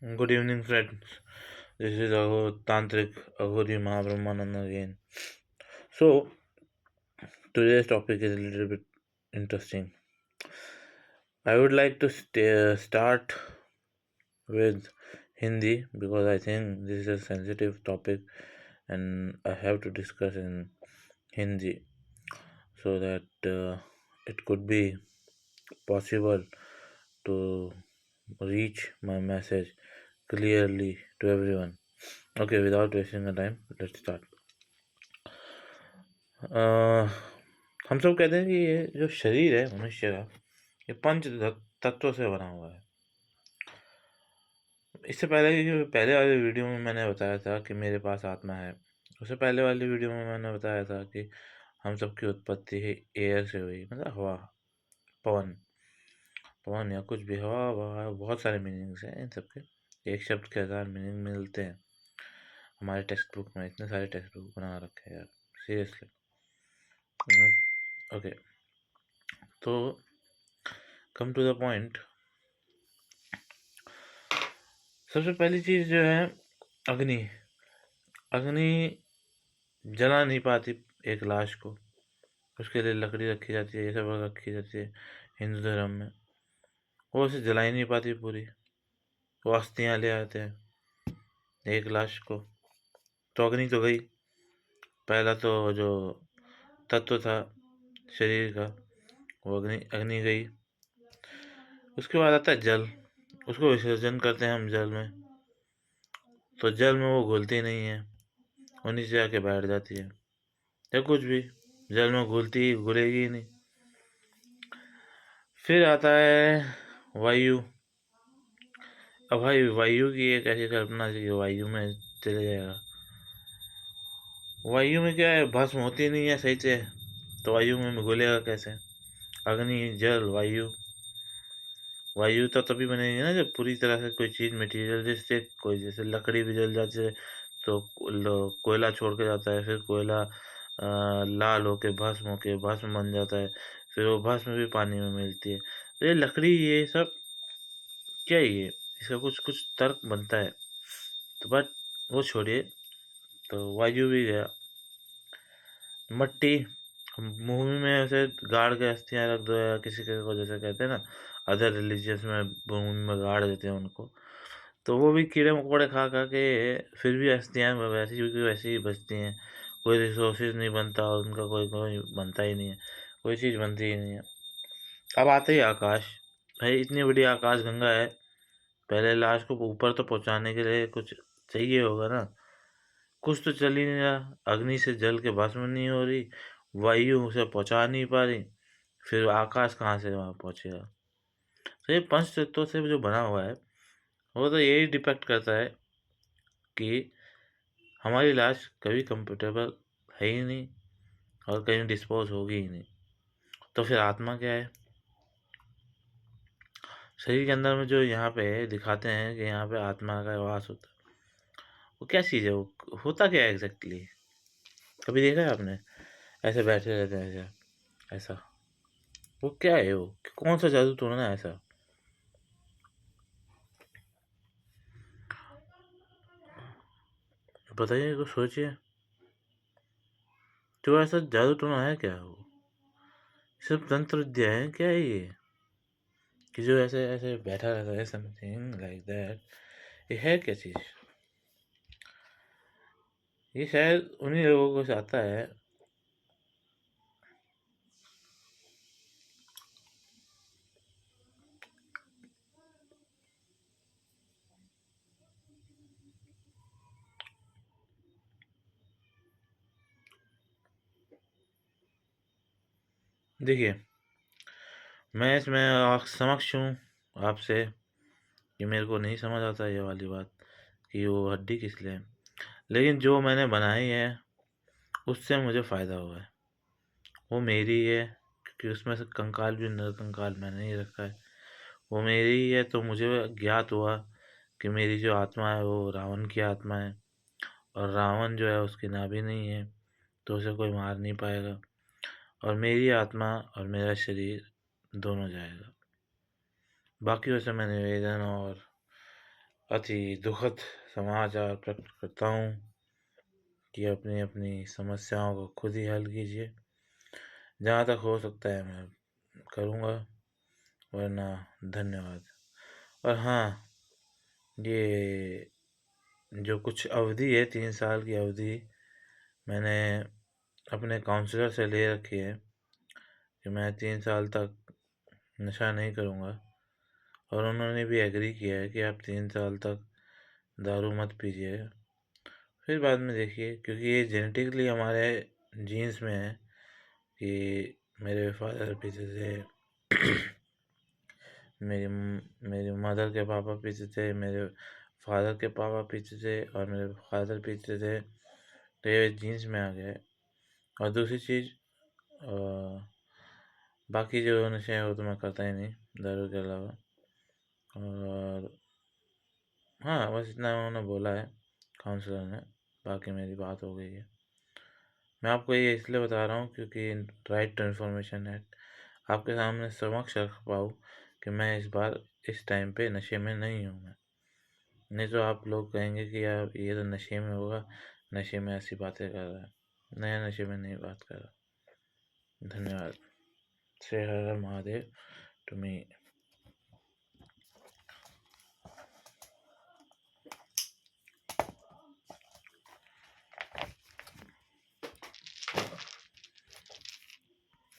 Good evening, friends. This is Tantric Aghori Mahabrahmananda again. So, today's topic is a little bit interesting. I would like to start with Hindi because I think this is a sensitive topic and I have to discuss in Hindi so that it could be possible to reach my message clearly to everyone. Okay, without wasting the time, let's start. अ, हम सब कहते हैं कि ये जो शरीर है मनुष्य का, ये पंच तत्वों से बना हुआ है। इससे पहले कि पहले वाले वीडियो में मैंने बताया था कि मेरे पास आत्मा है। उससे पहले वाले वीडियो में मैंने बताया था कि हम सबकी उत्पत्ति ही एयर से हुई, मतलब हवा, पवन, पवन या कुछ भी, हवा हवा, बहुत सारे मीनिंग्स हैं इन सबके। एक शब्द के 1000 मीनिंग मिलते हैं हमारे टेक्स्ट बुक में। इतने सारे टेक्स्ट बुक बना रखे हैं यार, सीरियसली। ओके, तो कम टू द पॉइंट। सबसे पहली चीज जो है अग्नि। अग्नि जला नहीं पाती एक लाश को, उसके लिए लकड़ी रखी जाती है, ये सब रखी जाती है हिंदू धर्म में। वो उसे जला ही नहीं पाती पूरी, वो अस्थियां ले आते हैं एक लाश को, तो अग्नि तो गई। पहला तो जो तत्व था शरीर का, वो अग्नि अग्नि गई। उसके बाद आता है जल, उसको विसर्जन करते हैं हम जल में, तो जल में वो घुलती नहीं है, वो नीचे जाके बैठ जाती है, या कुछ भी जल में घुलती घुलेगी ही नहीं। फिर आता है वायु। अब भाई वायु की एक ऐसी कल्पना थी कि वायु में चले जाएगा। वायु में क्या है, भस्म होती नहीं है सही से, तो वायु में घुलेगा कैसे? अग्नि, जल, वायु। वायु तो तभी बनेगी ना जब पूरी तरह से कोई चीज मटेरियल, जैसे कोई जैसे लकड़ी भी जल जाती है तो कोयला छोड़ के जाता है, फिर कोयला लाल होके भस्म बन जाता है, फिर वो भस्म भी पानी में मिलती है। तो ये लकड़ी, ये सब क्या है, ये इसका कुछ कुछ तर्क बनता है, तो बट वो छोड़िए। तो वायु भी गया। मट्टी, मूवी में ऐसे गाड़ के अस्थियां रख दो, या किसी को जैसे कहते हैं ना, अदर रिलीजियस में भूमि में गाड़ देते हैं उनको, तो वो भी कीड़े मकोड़े खा खा के फिर भी अस्थियां वैसी की वैसी ही बचती हैं। कोई रिसोर्सेज नहीं बनता, उनका कोई कोई बनता ही नहीं है, कोई चीज़ बनती ही नहीं है। अब आते ही आकाश। भाई इतनी बड़ी आकाश गंगा है, पहले लाश को ऊपर तो पहुंचाने के लिए कुछ चाहिए होगा ना, कुछ तो चल ही नहीं रहा। अग्नि से जल के भस्म नहीं हो रही, वायु उसे पहुंचा नहीं पा रही, फिर आकाश कहाँ से वहां पहुंचेगा? तो ये पंच तत्वों से जो बना हुआ है, वो तो यही डिपेक्ट करता है कि हमारी लाश कभी कंफर्टेबल है ही नहीं, और कहीं डिस्पोज होगी ही नहीं। तो फिर आत्मा क्या है? शरीर के अंदर में जो यहाँ पे दिखाते हैं कि यहाँ पे आत्मा का वास होता है, वो क्या चीज़ है? वो होता क्या है एग्जैक्टली? कभी देखा है आपने? ऐसे बैठे रहते हैं ऐसा ऐसा, वो क्या है? वो कौन सा जादू टोना है ऐसा? बताइए, कुछ सोचिए। तो ऐसा जादू टोना है क्या वो? सिर्फ तंत्र विद्या है क्या है ये, कि जो ऐसे ऐसे बैठा रहता है, समथिंग लाइक दैट? ये है क्या चीज़? ये शायद उन्हीं लोगों को से आता है। देखिए, मैं इसमें समक्ष हूँ आपसे, कि मेरे को नहीं समझ आता ये वाली बात कि वो हड्डी किस लिए है। लेकिन जो मैंने बनाई है उससे मुझे फ़ायदा हुआ है, वो मेरी है, क्योंकि उसमें से कंकाल भी नरकंकाल मैंने ही रखा है। वो मेरी ही है, तो मुझे ज्ञात हुआ कि मेरी जो आत्मा है वो रावण की आत्मा है, और रावण जो है उसकी नाभि नहीं है, तो उसे कोई मार नहीं पाएगा, और मेरी आत्मा और मेरा शरीर दोनों जाएगा। बाकी वैसे मैं निवेदन और अति दुखद समाचार प्रकट करता हूँ कि अपनी समस्याओं को खुद ही हल कीजिए। जहाँ तक हो सकता है मैं करूँगा, वरना धन्यवाद। और हाँ, ये जो कुछ अवधि है, 3 साल की अवधि, मैंने अपने काउंसलर से ले रखी है कि मैं 3 साल तक नशा नहीं करूँगा, और उन्होंने भी एग्री किया है कि आप 3 साल तक दारू मत पीजिए। फिर बाद में देखिए, क्योंकि ये जेनेटिकली हमारे जीन्स में है कि मेरे फादर पीते थे, मेरी मदर के पापा पीते थे, मेरे फादर के पापा पीते थे, और मेरे फादर पीते थे, तो ये जीन्स में आ गया है। और दूसरी चीज़, बाकी जो नशे हैं वो तो मैं करता ही नहीं, दारू के अलावा। और हाँ, बस इतना उन्होंने बोला है काउंसलर ने, बाकी मेरी बात हो गई है। मैं आपको ये इसलिए बता रहा हूँ क्योंकि राइट टू इन्फॉर्मेशन एक्ट आपके सामने समक्ष रख पाऊँ कि मैं इस बार इस टाइम पे नशे में नहीं हूँ मैं। नहीं तो आप लोग कहेंगे कि यार ये तो नशे में होगा, नशे में ऐसी बातें कर रहा है। नया नशे में नहीं बात कर रहा। धन्यवाद। श्री हर हर महादेव टू मी।